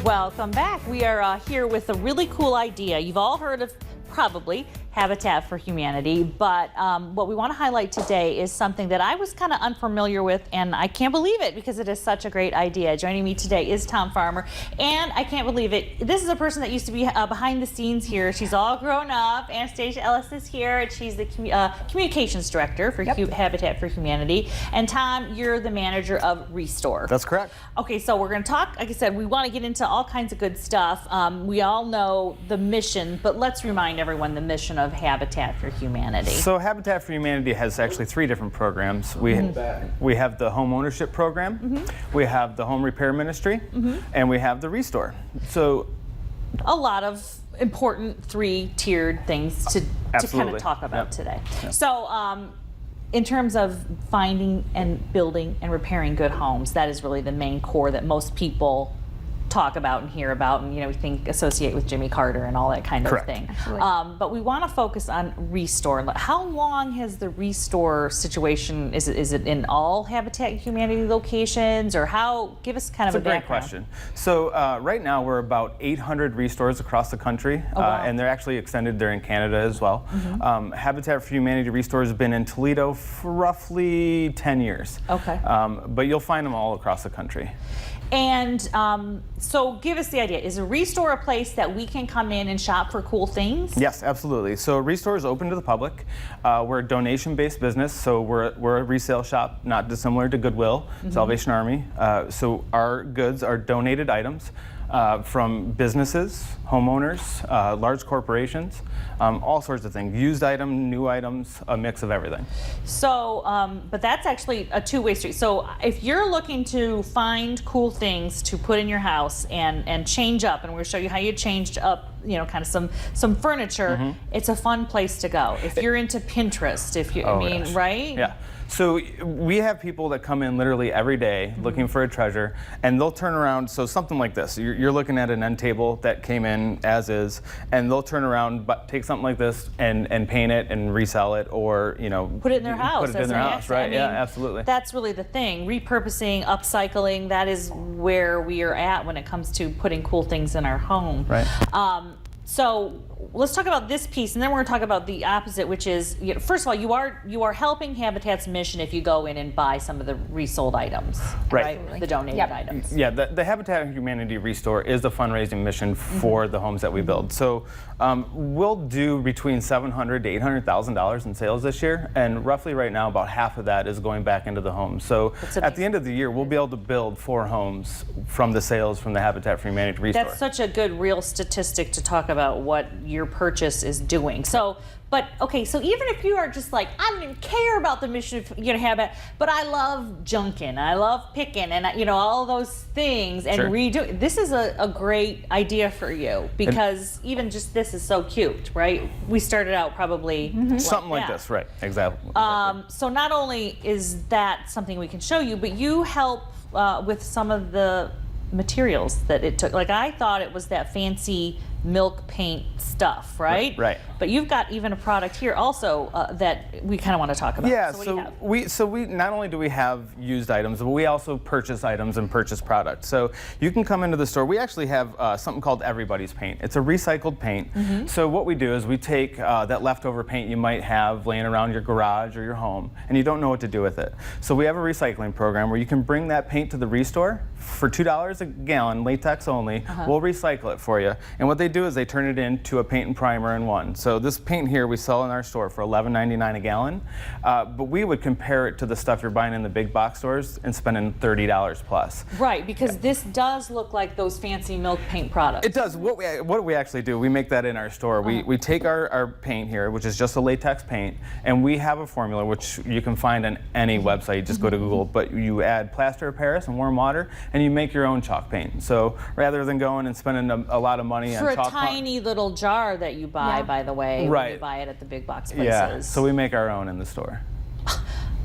Welcome back. We are here with a really cool idea. You've all heard of probably Habitat for Humanity, but what we want to highlight today is something that I was kind of unfamiliar with, and I can't believe it because it is such a great idea. Joining me today is Tom Farmer, and I can't believe it. This is a person that used to be behind the scenes here. She's all grown up. Anastasia Ellis is here, and she's the communications director for Habitat for Humanity. And Tom, you're the manager of ReStore. That's correct. Okay, so we're going to talk, like I said, we want to get into all kinds of good stuff. We all know the mission, but let's remind everyone the mission of Habitat for Humanity. So Habitat for Humanity has actually 3 different programs. We have the home ownership program, we have the home repair ministry, and we have the ReStore. So a lot of important 3-tiered things to kind of talk about today. Yep. So in terms of finding and building and repairing good homes, that is really the main core that most people talk about and hear about, and we associate with Jimmy Carter and all that kind of thing. But we want to focus on ReStore. How long has the ReStore situation? Is it in all Habitat Humanity locations, or how? Give us kind of a background. Great question. So right now we're about 800 ReStores across the country, and they're actually extended there in Canada as well. Habitat for Humanity ReStore has been in Toledo for roughly 10 years. Okay. But you'll find them all across the country. And so give us the idea. Is a ReStore a place that we can come in and shop for cool things? Yes, absolutely. So ReStore is open to the public. We're a donation-based business, so we're a resale shop, not dissimilar to Goodwill, Salvation Army. So our goods are donated items from businesses, homeowners, large corporations, all sorts of things. Used items, new items, a mix of everything. So, but that's actually a two-way street. So if you're looking to find cool things to put in your house and change up, and we're going to show you how you changed up, kind of some furniture, it's a fun place to go. If you're into Pinterest, if you, right? Yeah. So we have people that come in literally every day looking for a treasure, and they'll turn around. So something like this, you're looking at an end table that came in as is, and they'll turn around, take something like this and paint it and resell it, or put it in their house. Put it in their house, right? Yeah, absolutely. That's really the thing. Repurposing, upcycling. That is where we are at when it comes to putting cool things in our home. Right. So let's talk about this piece, and then we're going to talk about the opposite, which is, first of all, you are helping Habitat's mission if you go in and buy some of the resold items, right? The donated items. Yeah, the Habitat for Humanity ReStore is the fundraising mission for the homes that we build. So we'll do between $700,000 to $800,000 in sales this year, and roughly right now about half of that is going back into the homes. So at the end of the year, we'll be able to build 4 homes from the sales from the Habitat for Humanity ReStore. That's such a good real statistic to talk about what your purchase is doing. So, but okay, so even if you are just like, I don't even care about the mission of Habitat, but I love junking, I love picking, and all those things, and redoing. This is a great idea for you, because even just this is so cute, right? We started out probably something like this, right? Exactly. So not only is that something we can show you, but you help with some of the materials that it took. Like, I thought it was that fancy milk paint stuff, right? Right. But you've got even a product here also that we kind of want to talk about. Yeah. So we not only do we have used items, but we also purchase items and purchase products. So you can come into the store. We actually have something called Everybody's Paint. It's a recycled paint. So what we do is we take that leftover paint you might have laying around your garage or your home, and you don't know what to do with it. So we have a recycling program where you can bring that paint to the ReStore for $2 a gallon, latex only. We'll recycle it for you. And what they do is they turn it into a paint and primer in one. So this paint here we sell in our store for $11.99 a gallon, but we would compare it to the stuff you're buying in the big box stores and spending $30 plus. Right, because this does look like those fancy milk paint products. It does. What we actually do, we make that in our store. We take our paint here, which is just a latex paint, and we have a formula which you can find on any website. Just go to Google, but you add plaster of Paris and warm water, and you make your own chalk paint. So rather than going and spending a lot of money on chalk, tiny little jar that you buy, by the way, when you buy it at the big box places. Yeah, so we make our own in the store.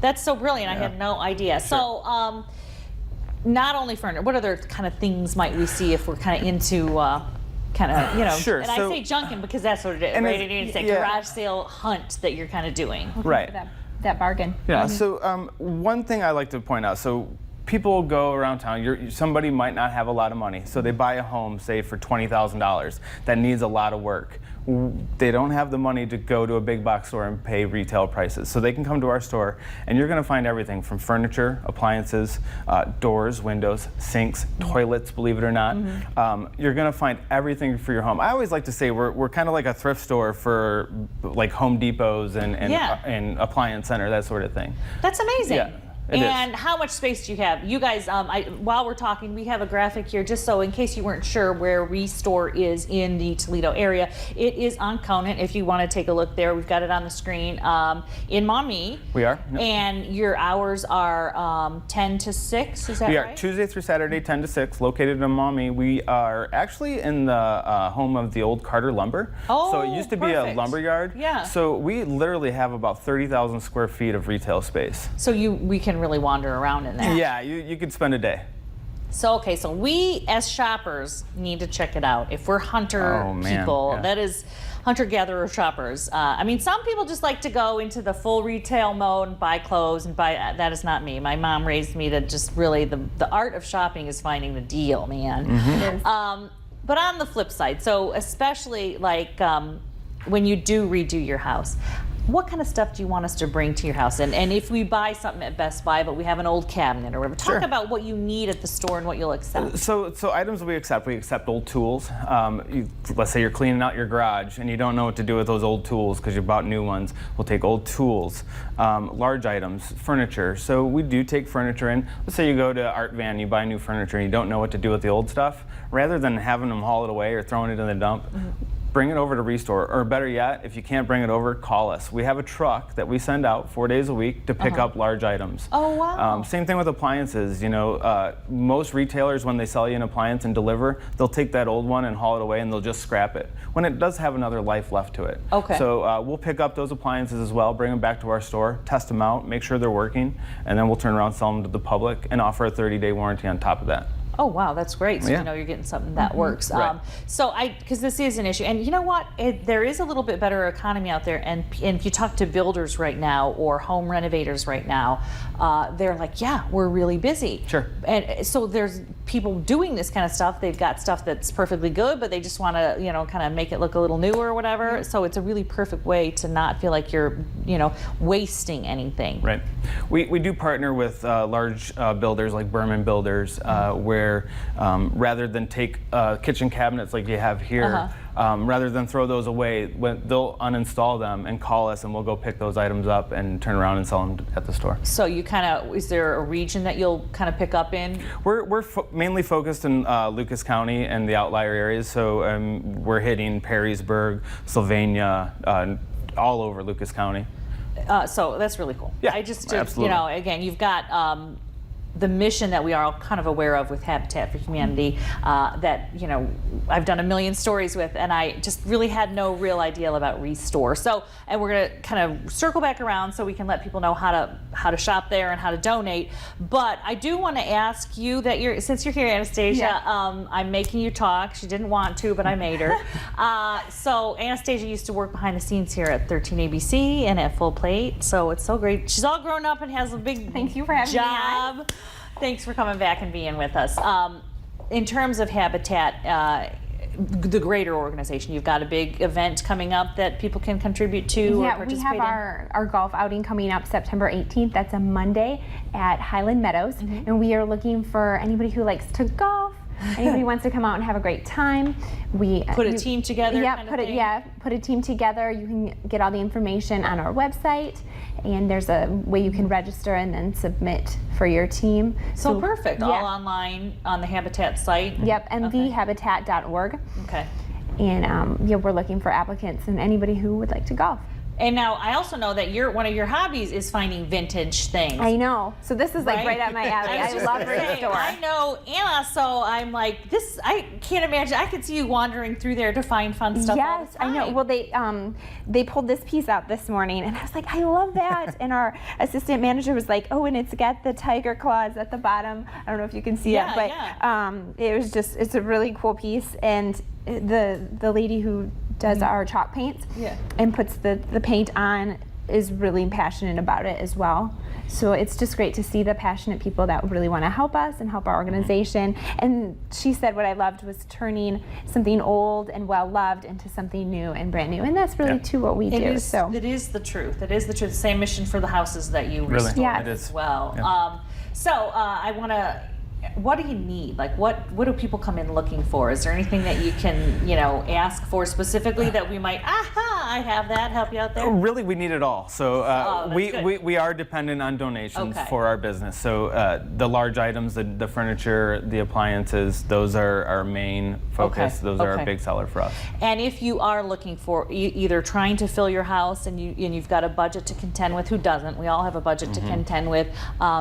That's so brilliant. I had no idea. Sure. So not only furniture, what other kind of things might we see if we're kind of into Sure. And I say junking because that's what it is, right? It's a garage sale hunt that you're kind of doing. Right. That bargain. Yeah, so one thing I like to point out, so people go around town. Somebody might not have a lot of money, so they buy a home, say for $20,000, that needs a lot of work. They don't have the money to go to a big box store and pay retail prices. So they can come to our store, and you're going to find everything from furniture, appliances, doors, windows, sinks, toilets, believe it or not. You're going to find everything for your home. I always like to say we're kind of like a thrift store for like Home Depots and appliance center, that sort of thing. That's amazing. Yeah. And how much space do you have? You guys, while we're talking, we have a graphic here just so in case you weren't sure where ReStore is in the Toledo area. It is on Conant if you want to take a look there. We've got it on the screen. In Maumee. We are. Yep. And your hours are 10 to 6, is that right? We are Tuesday through Saturday, 10 to 6, located in Maumee. We are actually in the home of the old Carter Lumber. Oh, so it used to be a lumber yard. Yeah. So we literally have about 30,000 square feet of retail space. So we can really wander around in that. Yeah, you could spend a day. So, okay, so we as shoppers need to check it out. If we're hunter people, that is hunter-gatherer shoppers. I mean, some people just like to go into the full retail mode and buy clothes and buy, that is not me. My mom raised me to just really, the art of shopping is finding the deal, man. But on the flip side, so especially like when you do redo your house, what kind of stuff do you want us to bring to your house? And if we buy something at Best Buy, but we have an old cabinet or whatever, talk about what you need at the store and what you'll accept. So items we accept old tools. Let's say you're cleaning out your garage and you don't know what to do with those old tools because you bought new ones. We'll take old tools, large items, furniture. So we do take furniture in. Let's say you go to Art Van, you buy new furniture and you don't know what to do with the old stuff. Rather than having them haul it away or throwing it in the dump, bring it over to ReStore, or better yet, if you can't bring it over, call us. We have a truck that we send out 4 days a week to pick up large items. Oh, wow. Same thing with appliances. You know, most retailers, when they sell you an appliance and deliver, they'll take that old one and haul it away and they'll just scrap it, when it does have another life left to it. Okay. So we'll pick up those appliances as well, bring them back to our store, test them out, make sure they're working, and then we'll turn around and sell them to the public and offer a 30-day warranty on top of that. Oh, wow, that's great. So you know you're getting something that works. Right. Because this is an issue. And you know what? There is a little bit better economy out there. And if you talk to builders right now or home renovators right now, they're like, yeah, we're really busy. Sure. And so there's people doing this kind of stuff. They've got stuff that's perfectly good, but they just want to, you know, kind of make it look a little newer or whatever. So it's a really perfect way to not feel like you're, you know, wasting anything. Right. We do partner with large builders like Berman Builders, where rather than take kitchen cabinets like you have here, rather than throw those away, they'll uninstall them and call us, and we'll go pick those items up and turn around and sell them at the store. So you kind of, is there a region that you'll kind of pick up in? We're mainly focused in Lucas County and the outlier areas. So we're hitting Perrysburg, Sylvania, all over Lucas County. So that's really cool. Yeah, I just, absolutely. you know, again, you've got the mission that we are all kind of aware of with Habitat for Humanity, that, you know, I've done a million stories with, and I just really had no real idea about ReStore. So, and we're gonna kind of circle back around so we can let people know how to shop there and how to donate. But I do want to ask you that since you're here, Anastasia, I'm making you talk. She didn't want to, but I made her. So Anastasia used to work behind the scenes here at 13 ABC and at Full Plate. So it's so great. She's all grown up and has a big Thank you for having me on. Thanks for coming back and being with us. In terms of Habitat, the greater organization, you've got a big event coming up that people can contribute to or participate we have our golf outing coming up September 18th. That's a Monday at Highland Meadows. And we are looking for anybody who likes to golf, anybody who wants to come out and have a great time. We put a team together. Yeah, put a team together. You can get all the information on our website, and there's a way you can register and then submit for your team. So perfect. All online on the Habitat site. Yep, mvhabitat.org. Okay. And we're looking for applicants and anybody who would like to golf. And now I also know that one of your hobbies is finding vintage things. I know. So this is like right up my alley. I love ReStore. I know Anna, so I'm like, this, I can't imagine. I could see you wandering through there to find fun stuff all the time. I know. Well, they pulled this piece out this morning, and I was like, I love that. And our assistant manager was like, oh, and it's got the tiger claws at the bottom. I don't know if you can see it, but it was just, it's a really cool piece. And the lady who does our chalk paints and puts the paint on is really passionate about it as well. So it's just great to see the passionate people that really want to help us and help our organization. And she said what I loved was turning something old and well-loved into something new and brand new. And that's really too what we do. It is the truth. It is the truth. Same mission for the houses that you Really? restore Yes. as well. Yeah. I want to. What do you need? Like, what do people come in looking for? Is there anything that you can, ask for specifically that we might? I have that. Help you out there. Really, we need it all. So that's good. we are dependent on donations Okay. for our business. So the large items, the furniture, the appliances, those are our main focus. Okay. Those are Okay. our big seller for us. And if you are looking for either trying to fill your house and you've got a budget to contend with, who doesn't? We all have a budget to contend with.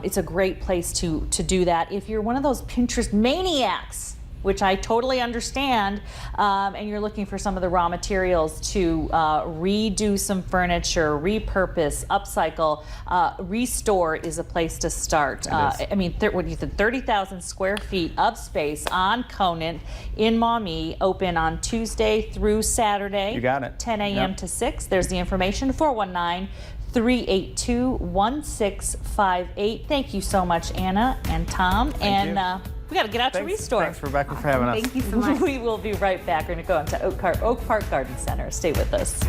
It's a great place to do that. If you're one of those Pinterest maniacs, which I totally understand, and you're looking for some of the raw materials to redo some furniture, repurpose, upcycle, ReStore is a place to start. I mean, what you said, 30,000 square feet of space on Conant in Maumee, open on Tuesday through Saturday. You got it. 10 a.m. Yep. to 6. There's the information, 419-382-1658. Thank you so much, Anna and Tom. Thank you. We got to get out to ReStore. Thanks, Rebecca, for having us. Thank you so much. We will be right back. We're going to go into Oak Park Garden Center. Stay with us.